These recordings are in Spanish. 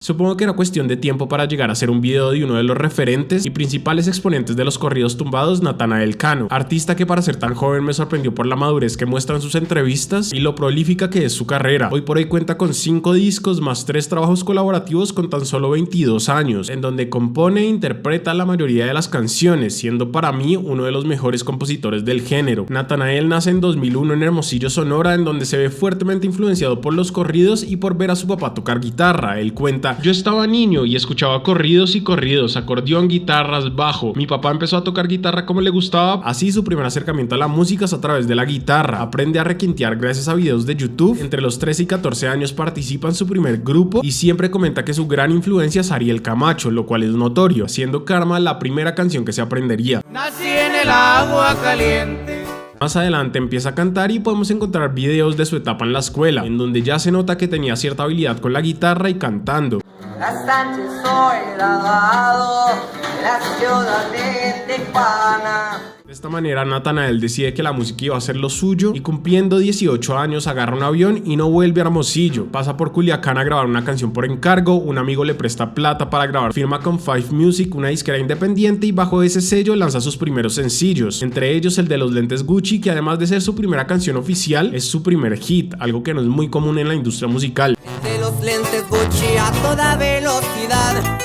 Supongo que era cuestión de tiempo para llegar a hacer un video de uno de los referentes y principales exponentes de los corridos tumbados, Natanael Cano, artista que para ser tan joven me sorprendió por la madurez que muestra en sus entrevistas y lo prolífica que es su carrera. Hoy por hoy cuenta con 5 discos más 3 trabajos colaborativos con tan solo 22 años, en donde compone e interpreta la mayoría de las canciones, siendo para mí uno de los mejores compositores del género. Natanael nace en 2001 en Hermosillo, Sonora, en donde se ve fuertemente influenciado por los corridos y por ver a su papá tocar guitarra. Él cuenta: yo estaba niño y escuchaba corridos y corridos, acordeón, guitarras, bajo. Mi papá empezó a tocar guitarra como le gustaba, así su primer acercamiento a la música es a través de la guitarra. Aprende a requintear gracias a videos de YouTube. Entre los 13 y 14 años participa en su primer grupo y siempre comenta que su gran influencia es Ariel Camacho, lo cual es notorio, haciendo Karma la primera canción que se aprendería. Nací en el agua caliente. Más adelante empieza a cantar y podemos encontrar videos de su etapa en la escuela, en donde ya se nota que tenía cierta habilidad con la guitarra y cantando. La Sánchez soy graduado de la ciudad de Tijuana. De esta manera Natanael decide que la música iba a ser lo suyo y cumpliendo 18 años agarra un avión y no vuelve a Hermosillo. Pasa por Culiacán a grabar una canción por encargo, un amigo le presta plata para grabar, firma con Five Music, una disquera independiente, y bajo ese sello lanza sus primeros sencillos, entre ellos el de los lentes Gucci, que además de ser su primera canción oficial es su primer hit, algo que no es muy común en la industria musical. De los lentes Gucci a toda velocidad.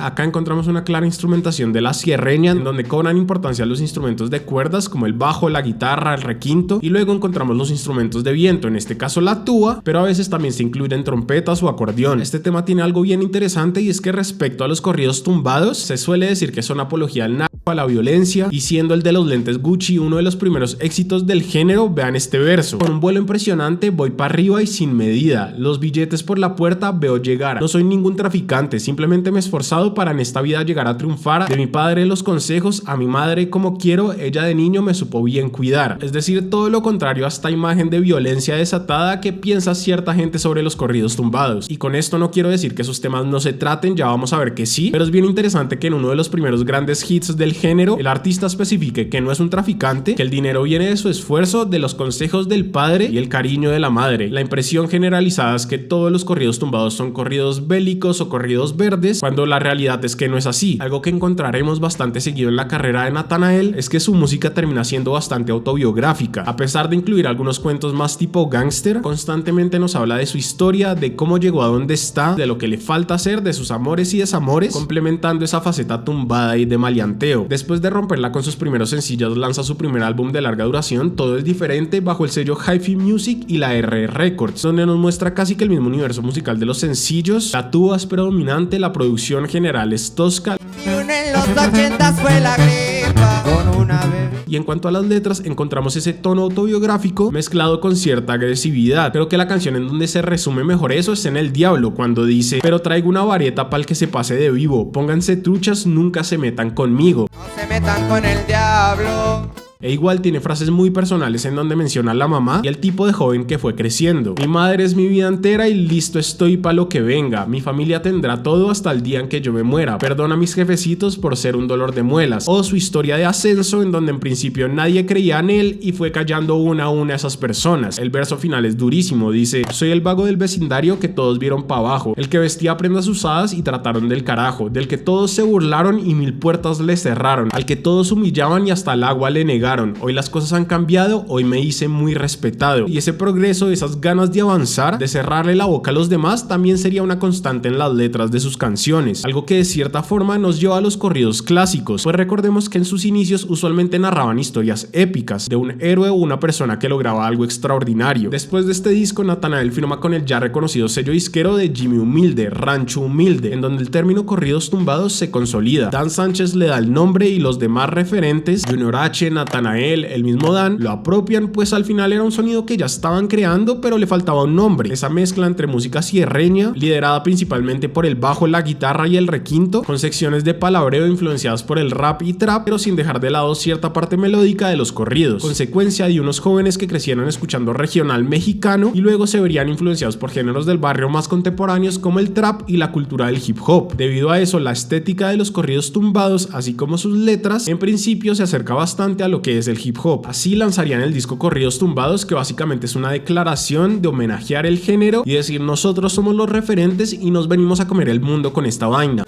Acá encontramos una clara instrumentación de la sierreña, en donde cobran importancia los instrumentos de cuerdas como el bajo, la guitarra, el requinto, y luego encontramos los instrumentos de viento, en este caso la tuba, pero a veces también se incluyen trompetas o acordeón. Este tema tiene algo bien interesante, y es que respecto a los corridos tumbados, se suele decir que son apología al narco, a la violencia, y siendo el de los lentes Gucci uno de los primeros éxitos del género, vean este verso: con un vuelo impresionante voy para arriba y sin medida, los billetes por la puerta veo llegar, no soy ningún traficante, simplemente me he esforzado para en esta vida llegar a triunfar, de mi padre los consejos, a mi madre como quiero, ella de niño me supo bien cuidar. Es decir, todo lo contrario a esta imagen de violencia desatada que piensa cierta gente sobre los corridos tumbados. Y con esto no quiero decir que esos temas no se traten, ya vamos a ver que sí, pero es bien interesante que en uno de los primeros grandes hits del género, el artista especifique que no es un traficante, que el dinero viene de su esfuerzo, de los consejos del padre y el cariño de la madre. La impresión generalizada es que todos los corridos tumbados son corridos bélicos o corridos verdes, cuando la realidad es que no es así. Algo que encontraremos bastante seguido en la carrera de Natanael es que su música termina siendo bastante autobiográfica. A pesar de incluir algunos cuentos más tipo gángster, constantemente nos habla de su historia, de cómo llegó a donde está, de lo que le falta hacer, de sus amores y desamores, complementando esa faceta tumbada y de maleanteo. Después de romperla con sus primeros sencillos, lanza su primer álbum de larga duración, Todo es Diferente, bajo el sello Hi-Fi Music y la R Records, donde nos muestra casi que el mismo universo musical de los sencillos. La tuba es predominante, la producción general es tosca. En los 80 fue la gripa con una bebé. Y en cuanto a las letras, encontramos ese tono autobiográfico mezclado con cierta agresividad. Creo que la canción en donde se resume mejor eso es en El Diablo, cuando dice: pero traigo una vareta pa'l que se pase de vivo, pónganse truchas, nunca se metan conmigo. No se metan con el diablo. E igual tiene frases muy personales en donde menciona a la mamá y el tipo de joven que fue creciendo. Mi madre es mi vida entera y listo estoy pa' lo que venga. Mi familia tendrá todo hasta el día en que yo me muera. Perdona a mis jefecitos por ser un dolor de muelas. O su historia de ascenso, en donde en principio nadie creía en él y fue callando una a una a esas personas. El verso final es durísimo, dice: soy el vago del vecindario que todos vieron pa' abajo, el que vestía prendas usadas y trataron del carajo, del que todos se burlaron y 1000 puertas le cerraron, al que todos humillaban y hasta el agua le negaron. Hoy las cosas han cambiado, hoy me hice muy respetado. Y ese progreso, esas ganas de avanzar, de cerrarle la boca a los demás, también sería una constante en las letras de sus canciones, algo que de cierta forma nos lleva a los corridos clásicos, pues recordemos que en sus inicios usualmente narraban historias épicas de un héroe o una persona que lograba algo extraordinario. Después de este disco, Natanael firma con el ya reconocido sello disquero de Jimmy Humilde, Rancho Humilde, en donde el término corridos tumbados se consolida. Dan Sánchez le da el nombre y los demás referentes, Junior H, Natanael, el mismo Dan, lo apropian, pues al final era un sonido que ya estaban creando, pero le faltaba un nombre. Esa mezcla entre música sierreña, liderada principalmente por el bajo, la guitarra y el requinto, con secciones de palabreo influenciadas por el rap y trap, pero sin dejar de lado cierta parte melódica de los corridos, consecuencia de unos jóvenes que crecieron escuchando regional mexicano y luego se verían influenciados por géneros del barrio más contemporáneos como el trap y la cultura del hip hop. Debido a eso, la estética de los corridos tumbados, así como sus letras, en principio se acerca bastante a lo que que es el hip hop. Así lanzarían el disco Corridos Tumbados, que básicamente es una declaración de homenajear el género y decir: nosotros somos los referentes y nos venimos a comer el mundo con esta vaina.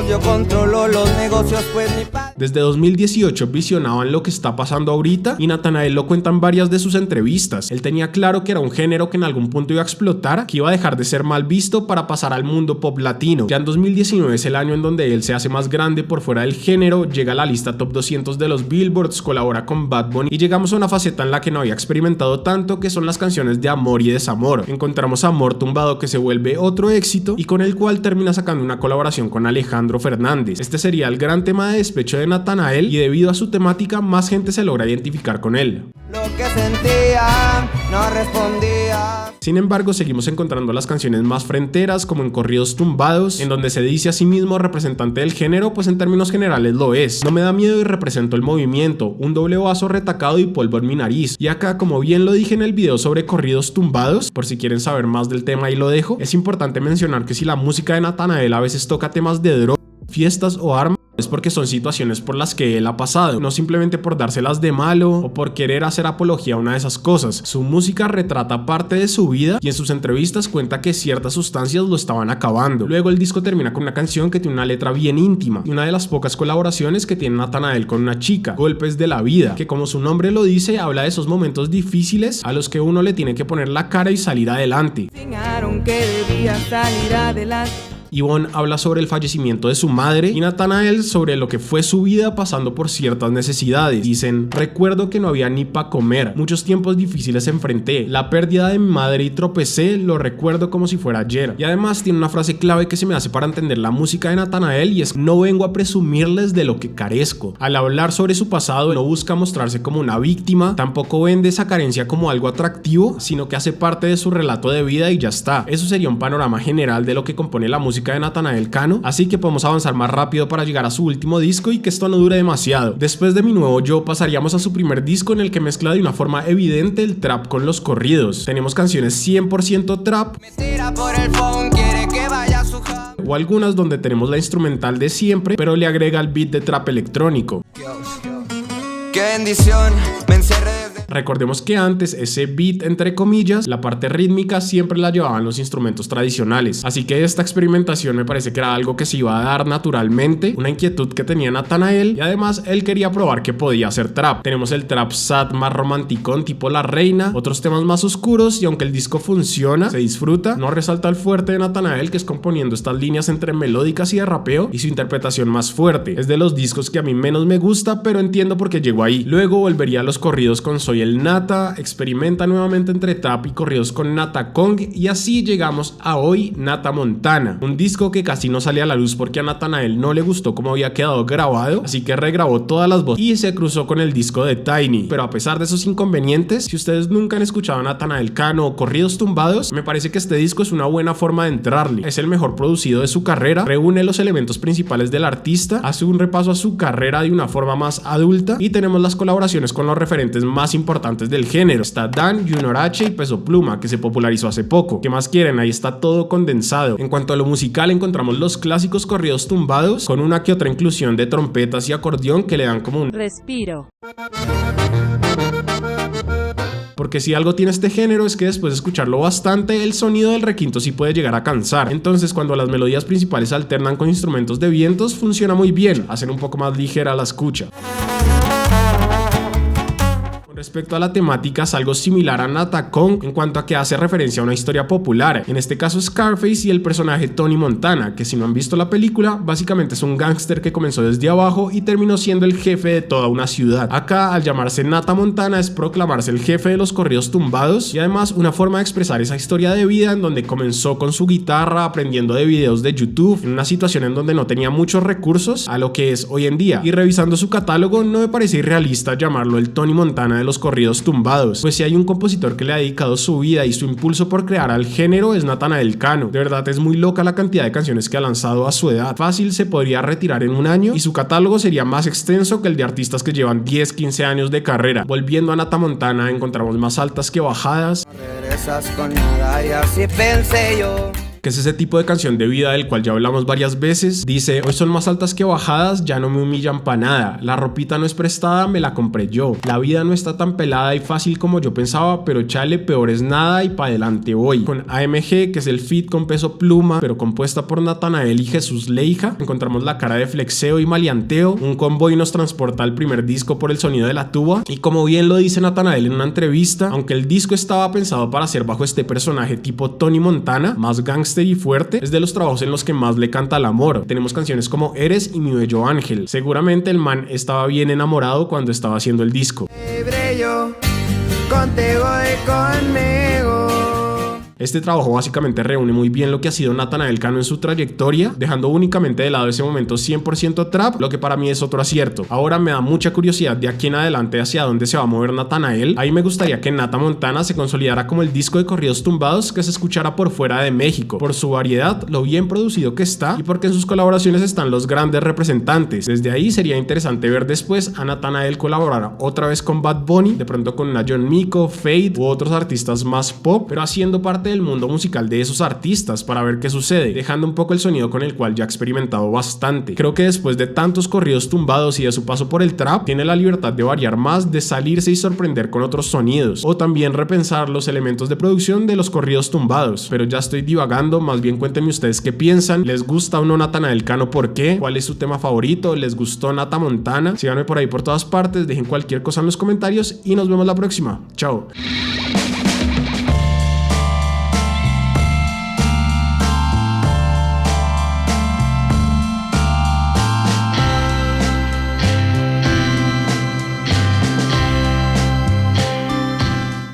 Yo controlo los negocios, pues mi padre. Desde 2018 visionaban lo que está pasando ahorita y Natanael lo cuenta en varias de sus entrevistas. Él tenía claro que era un género que en algún punto iba a explotar, que iba a dejar de ser mal visto para pasar al mundo pop latino. Ya en 2019 es el año en donde él se hace más grande por fuera del género, llega a la lista top 200 de los Billboards, colabora con Bad Bunny y llegamos a una faceta en la que no había experimentado tanto, que son las canciones de amor y desamor. Encontramos Amor Tumbado, que se vuelve otro éxito y con el cual termina sacando una colaboración con Alejandro Fernández. Este sería el gran tema de despecho de Natanael y debido a su temática más gente se logra identificar con él. Lo que sentía no respondía. Sin embargo, seguimos encontrando las canciones más fronteras, como en Corridos Tumbados, en donde se dice a sí mismo representante del género, pues en términos generales lo es. No me da miedo y represento el movimiento, un doble vaso retacado y polvo en mi nariz. Y acá, como bien lo dije en el video sobre Corridos Tumbados, por si quieren saber más del tema ahí lo dejo, es importante mencionar que si la música de Natanael a veces toca temas de droga, fiestas o armas, es porque son situaciones por las que él ha pasado, no simplemente por dárselas de malo o por querer hacer apología a una de esas cosas. Su música retrata parte de su vida y en sus entrevistas cuenta que ciertas sustancias lo estaban acabando. Luego el disco termina con una canción que tiene una letra bien íntima y una de las pocas colaboraciones que tiene Natanael con una chica, Golpes de la Vida, que como su nombre lo dice, habla de esos momentos difíciles a los que uno le tiene que poner la cara y salir adelante. Enseñaron que debía salir adelante. Yvonne habla sobre el fallecimiento de su madre y Natanael sobre lo que fue su vida pasando por ciertas necesidades. Dicen: recuerdo que no había ni para comer, muchos tiempos difíciles enfrenté, la pérdida de mi madre y tropecé, lo recuerdo como si fuera ayer. Y además tiene una frase clave que se me hace para entender la música de Natanael y es: no vengo a presumirles de lo que carezco. Al hablar sobre su pasado no busca mostrarse como una víctima, tampoco vende esa carencia como algo atractivo, sino que hace parte de su relato de vida y ya está. Eso sería un panorama general de lo que compone la música de Natanael Cano, así que podemos avanzar más rápido para llegar a su último disco y que esto no dure demasiado. Después de Mi Nuevo Yo pasaríamos a su primer disco, en el que mezcla de una forma evidente el trap con los corridos. Tenemos canciones 100% trap, Me tira por el phone, quiere que vaya a su house. o algunas donde tenemos la instrumental de siempre, pero le agrega el beat de trap electrónico. Qué bendición, me encerré desde... Recordemos que antes ese beat, entre comillas, la parte rítmica siempre la llevaban los instrumentos tradicionales, así que esta experimentación me parece que era algo que se iba a dar naturalmente, una inquietud que tenía Natanael y además él quería probar que podía hacer trap. Tenemos el trap sad más romanticón tipo La Reina, otros temas más oscuros y aunque el disco funciona, se disfruta, no resalta el fuerte de Natanael, que es componiendo estas líneas entre melódicas y de rapeo, y su interpretación más fuerte. Es de los discos que a mí menos me gusta, pero entiendo por qué llegó ahí. Luego volvería a los corridos con Soy el Nata, experimenta nuevamente entre trap y corridos con Nata Kong y así llegamos a hoy, Nata Montana, un disco que casi no sale a la luz porque a Natanael no le gustó cómo había quedado grabado, así que regrabó todas las voces y se cruzó con el disco de Tiny. Pero a pesar de esos inconvenientes, si ustedes nunca han escuchado a Natanael Cano o Corridos Tumbados, me parece que este disco es una buena forma de entrarle. Es el mejor producido de su carrera, reúne los elementos principales del artista, hace un repaso a su carrera de una forma más adulta y tenemos las colaboraciones con los referentes más importantes del género. Está Dan, Junior H y Peso Pluma, que se popularizó hace poco. ¿Qué más quieren? Ahí está todo condensado. En cuanto a lo musical, encontramos los clásicos corridos tumbados con una que otra inclusión de trompetas y acordeón que le dan como un respiro. Porque si algo tiene este género es que después de escucharlo bastante, el sonido del requinto sí puede llegar a cansar. Entonces cuando las melodías principales se alternan con instrumentos de vientos, funciona muy bien, hacen un poco más ligera la escucha. Respecto a la temática es algo similar a Nata Kong en cuanto a que hace referencia a una historia popular, en este caso Scarface y el personaje Tony Montana, que si no han visto la película, básicamente es un gángster que comenzó desde abajo y terminó siendo el jefe de toda una ciudad. Acá, al llamarse Nata Montana, es proclamarse el jefe de los corridos tumbados y además una forma de expresar esa historia de vida en donde comenzó con su guitarra aprendiendo de videos de YouTube, en una situación en donde no tenía muchos recursos a lo que es hoy en día, y revisando su catálogo no me parece irrealista llamarlo el Tony Montana de los corridos tumbados, pues si hay un compositor que le ha dedicado su vida y su impulso por crear al género es Natanael Cano. De verdad es muy loca la cantidad de canciones que ha lanzado a su edad, fácil se podría retirar en un año y su catálogo sería más extenso que el de artistas que llevan 10-15 años de carrera. Volviendo a Nata Montana, encontramos más altas que bajadas. Regresas con nada y así pensé yo. que es ese tipo de canción de vida del cual ya hablamos varias veces. Dice: hoy son más altas que bajadas, ya no me humillan pa' nada, la ropita no es prestada, me la compré yo, la vida no está tan pelada y fácil como yo pensaba, pero chale, peor es nada y pa' adelante voy. Con AMG, que es el feat con Peso Pluma, pero compuesta por Natanael y Jesús Leija, encontramos la cara de flexeo y maleanteo, un convoy nos transporta al primer disco por el sonido de la tuba, y como bien lo dice Natanael en una entrevista, aunque el disco estaba pensado para ser bajo este personaje tipo Tony Montana, más gángster y fuerte, es de los trabajos en los que más le canta al amor. Tenemos canciones como Eres y Mi Bello Ángel. Seguramente el man estaba bien enamorado cuando estaba haciendo el disco. Brillo, contigo y conmigo. Este trabajo básicamente reúne muy bien lo que ha sido Natanael Cano en su trayectoria, dejando únicamente de lado ese momento 100% trap, lo que para mí es otro acierto. Ahora me da mucha curiosidad de aquí en adelante hacia dónde se va a mover Natanael. Ahí me gustaría que Nata Montana se consolidara como el disco de corridos tumbados que se escuchara por fuera de México, por su variedad, lo bien producido que está y porque en sus colaboraciones están los grandes representantes. Desde ahí sería interesante ver después a Natanael colaborar otra vez con Bad Bunny, de pronto con una John Mico, Fade u otros artistas más pop, pero haciendo parte del mundo musical de esos artistas para ver qué sucede, dejando un poco el sonido con el cual ya ha experimentado bastante. Creo que después de tantos corridos tumbados y de su paso por el trap, tiene la libertad de variar más, de salirse y sorprender con otros sonidos, o también repensar los elementos de producción de los corridos tumbados. Pero ya estoy divagando, más bien cuéntenme ustedes qué piensan. ¿Les gusta o no Natanael Cano? ¿Por qué? ¿Cuál es su tema favorito? ¿Les gustó Nata Montana? Síganme por ahí por todas partes, dejen cualquier cosa en los comentarios y nos vemos la próxima. Chao.